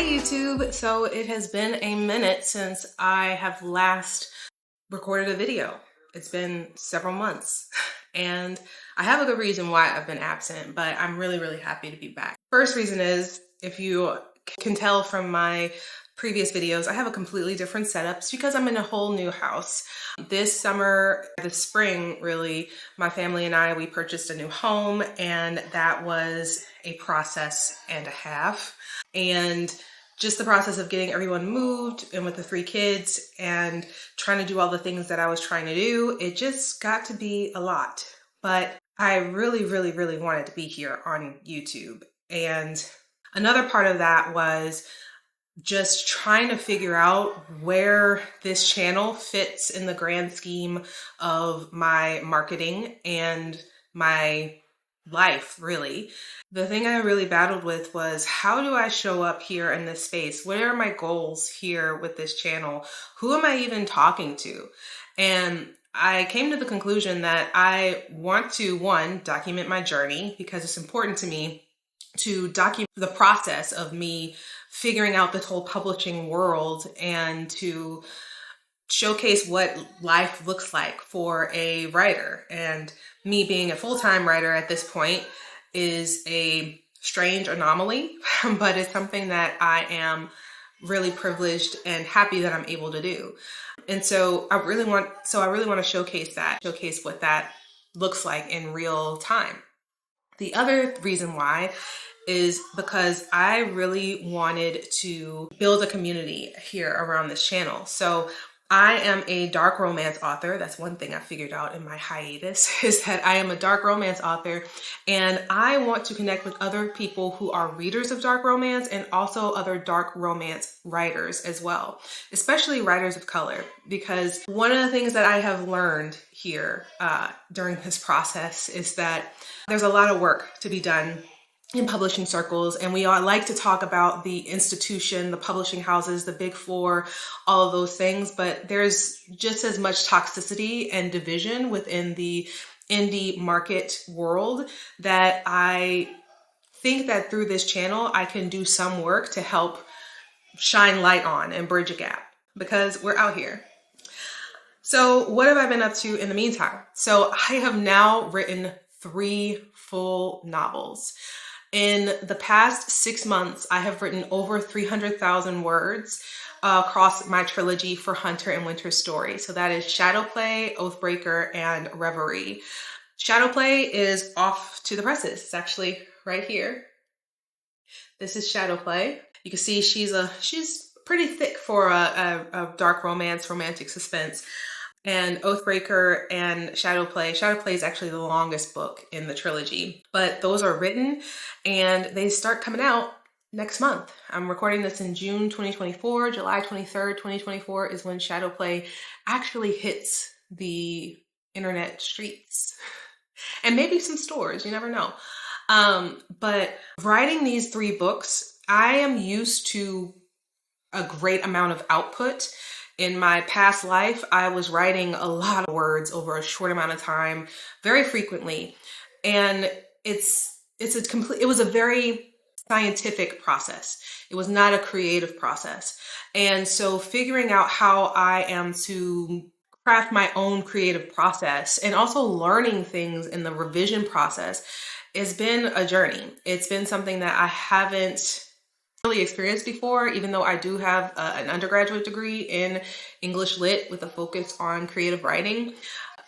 Hi YouTube! So it has been a minute since I have last recorded a video. It's been several months and I have a good reason why I've been absent, but I'm really happy to be back. First reason is, if you can tell from my previous videos, I have a completely different setup. It's because I'm in a whole new house. This summer, this spring really, my family and I, we purchased a new home, and that was a process and a half. And just the process of getting everyone moved and with the 3 kids and trying to do all the things that I was trying to do, it just got to be a lot. But I really wanted to be here on YouTube. And another part of that was just trying to figure out where this channel fits in the grand scheme of my marketing and my life, really. The thing I really battled with was, how do I show up here in this space? What are my goals here with this channel? Who am I even talking to? And I came to the conclusion that I want to, one, document my journey, because it's important to me to document the process of me figuring out this whole publishing world and to showcase what life looks like for a writer. And me being a full-time writer at this point is a strange anomaly, but it's something that I am really privileged and happy that I'm able to do. And so I really want to showcase what that looks like in real time. The other reason why is because I really wanted to build a community here around this channel. So I am a dark romance author. That's one thing I figured out in my hiatus, is that I am a dark romance author, and I want to connect with other people who are readers of dark romance and also other dark romance writers as well, especially writers of color, because one of the things that I have learned here during this process is that there's a lot of work to be done in publishing circles, and we all like to talk about the institution, the publishing houses, the big 4, all of those things, but there's just as much toxicity and division within the indie market world that I think that through this channel I can do some work to help shine light on and bridge a gap, because we're out here. So what have I been up to in the meantime? So I have now written 3 full novels. In the past 6 months, I have written over 300,000 words across my trilogy for Hunter and Winter's story. So that is Shadowplay, Oathbreaker, and Reverie. Shadowplay is off to the presses. It's actually right here. This is Shadowplay. You can see she's pretty thick for a dark romance, romantic suspense. And Oathbreaker and Shadowplay. Shadowplay is actually the longest book in the trilogy, but those are written and they start coming out next month. I'm recording this in June 2024. July 23rd, 2024 is when Shadowplay actually hits the internet streets and maybe some stores, you never know. But writing these 3 books, I am used to a great amount of output. In my past life, I was writing a lot of words over a short amount of time, very frequently. And it was a very scientific process. It was not a creative process. And so figuring out how I am to craft my own creative process and also learning things in the revision process has been a journey. It's been something that I haven't really experienced before, even though I do have an undergraduate degree in English Lit with a focus on creative writing.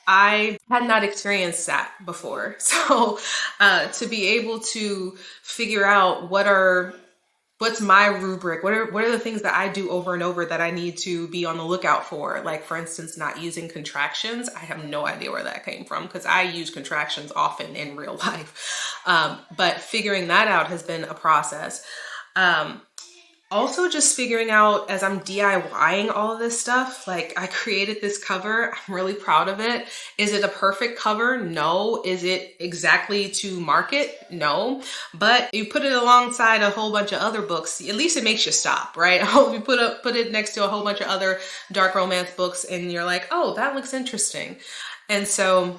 I had not experienced that before. So to be able to figure out what's my rubric, what are the things that I do over and over that I need to be on the lookout for, like for instance, not using contractions. I have no idea where that came from, because I use contractions often in real life. But figuring that out has been a process. Also just figuring out, as I'm DIYing all of this stuff, like I created this cover, I'm really proud of it. Is it a perfect cover? No. Is it exactly to market? No. But you put it alongside a whole bunch of other books, at least it makes you stop, right? You put it next to a whole bunch of other dark romance books and you're like, oh, that looks interesting. And so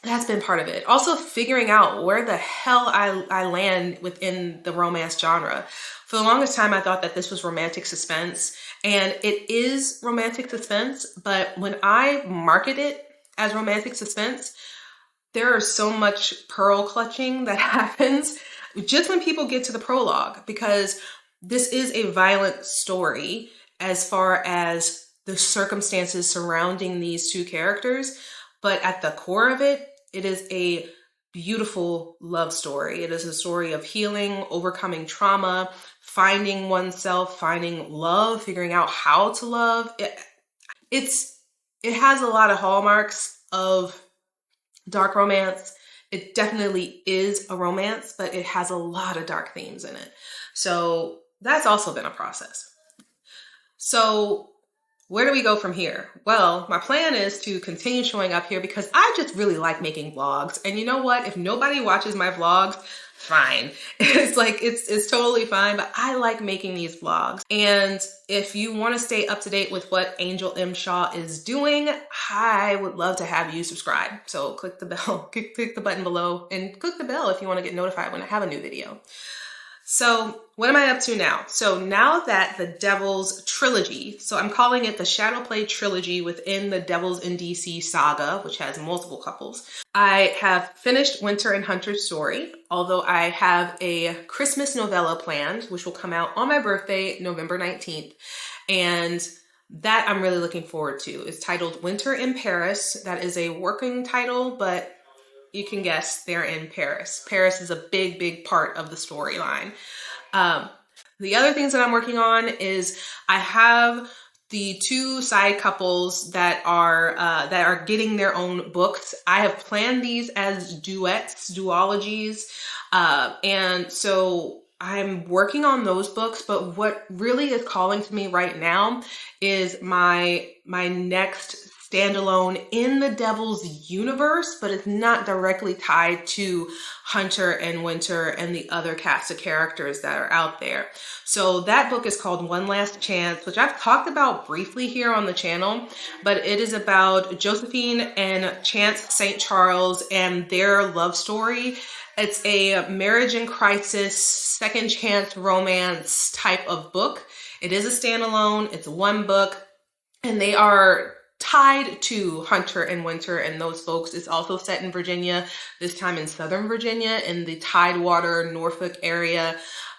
That's been part of it. Also figuring out where the hell I land within the romance genre. For the longest time, I thought that this was romantic suspense, and it is romantic suspense, but when I market it as romantic suspense, there is so much pearl clutching that happens just when people get to the prologue, because this is a violent story as far as the circumstances surrounding these two characters. But at the core of it, it is a beautiful love story. It is a story of healing, overcoming trauma, finding oneself, finding love, figuring out how to love. It has a lot of hallmarks of dark romance. It definitely is a romance, but it has a lot of dark themes in it. So that's also been a process. So where do we go from here? Well, my plan is to continue showing up here because I just really like making vlogs. And you know what? If nobody watches my vlogs, fine. It's totally fine, but I like making these vlogs. And if you want to stay up to date with what Angel M. Shaw is doing, I would love to have you subscribe. So click the bell, click the button below, and click the bell if you want to get notified when I have a new video. So what am I up to now? So now that the Devil's trilogy, so I'm calling it the Shadowplay trilogy within the Devils in DC saga, which has multiple couples. I have finished Winter and Hunter's story, although I have a Christmas novella planned, which will come out on my birthday, November 19th. And that I'm really looking forward to. It's titled Winter in Paris. That is a working title, but you can guess they're in Paris. Paris is a big, big part of the storyline. The other things that I'm working on is I have the two side couples that are getting their own books. I have planned these as duologies, and so I'm working on those books. But what really is calling to me right now is my next standalone in the Devil's universe, but it's not directly tied to Hunter and Winter and the other cast of characters that are out there. So that book is called One Last Chance, which I've talked about briefly here on the channel, but it is about Josephine and Chance St. Charles and their love story. It's a marriage in crisis, second chance romance type of book. It is a standalone, it's one book, and they are tied to Hunter and Winter and those folks. It's also set in Virginia, this time in Southern Virginia, in the Tidewater, Norfolk area.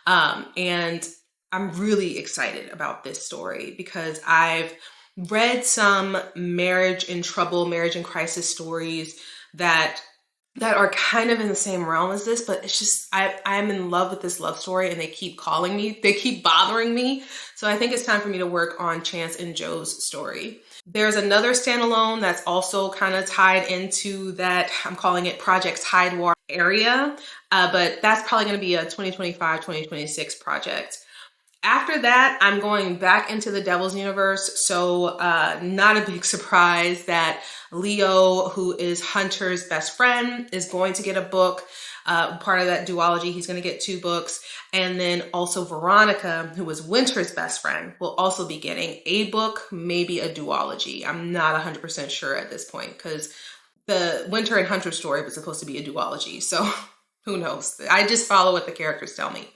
And I'm really excited about this story because I've read some marriage in trouble, marriage in crisis stories that are kind of in the same realm as this, but it's just, I'm in love with this love story and they keep calling me, they keep bothering me. So I think it's time for me to work on Chance and Joe's story. There's another standalone that's also kind of tied into that, I'm calling it Project Tidewater area, but that's probably going to be a 2025, 2026 project. After that, I'm going back into the Devil's universe, so not a big surprise that Leo, who is Hunter's best friend, is going to get a book. Part of that duology, he's going to get 2 books. And then also Veronica, who was Winter's best friend, will also be getting a book, maybe a duology. I'm not 100% sure at this point because the Winter and Hunter story was supposed to be a duology, so who knows? I just follow what the characters tell me.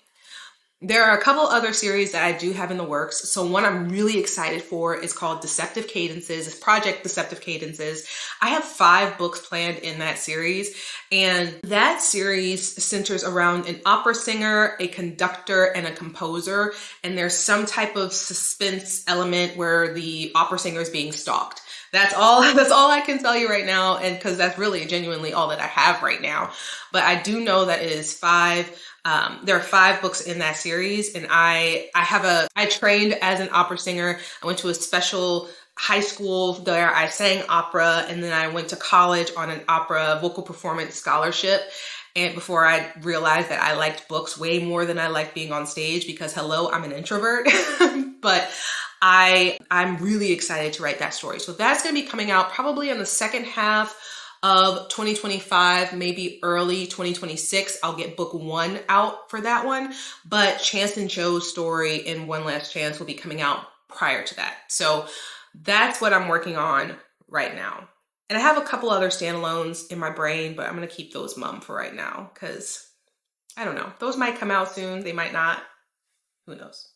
There are a couple other series that I do have in the works. So one I'm really excited for is called Deceptive Cadences. It's Project Deceptive Cadences. I have 5 books planned in that series. And that series centers around an opera singer, a conductor, and a composer. And there's some type of suspense element where the opera singer is being stalked. That's all I can tell you right now. And because that's really genuinely all that I have right now. But I do know that it is 5. There are 5 books in that series, and I trained as an opera singer. I went to a special high school there. I sang opera, and then I went to college on an opera vocal performance scholarship. And before I realized that I liked books way more than I liked being on stage, because hello, I'm an introvert. But I'm really excited to write that story. So that's going to be coming out probably in the second half of 2025, maybe early 2026. I'll get book 1 out for that one, but Chance and Joe's story in One Last Chance will be coming out prior to that. So that's what I'm working on right now. And I have a couple other standalones in my brain, but I'm going to keep those mum for right now because I don't know. Those might come out soon. They might not. Who knows?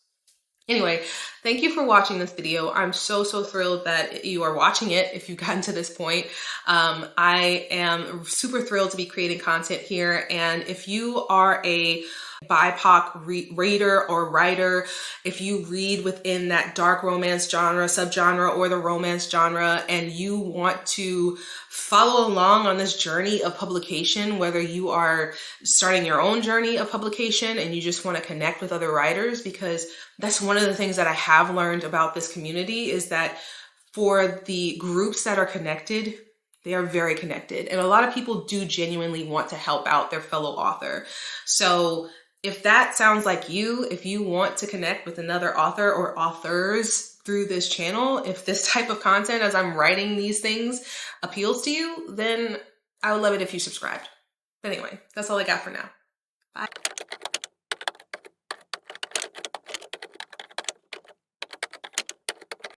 Anyway, thank you for watching this video. I'm so thrilled that you are watching it if you've gotten to this point. I am super thrilled to be creating content here. And if you are a BIPOC reader or writer, if you read within that dark romance genre, subgenre, or the romance genre, and you want to follow along on this journey of publication, whether you are starting your own journey of publication and you just want to connect with other writers, because that's one of the things that I have learned about this community is that for the groups that are connected, they are very connected. And a lot of people do genuinely want to help out their fellow author. So if that sounds like you, if you want to connect with another author or authors through this channel, if this type of content as I'm writing these things appeals to you, then I would love it if you subscribed. But anyway, that's all I got for now. Bye.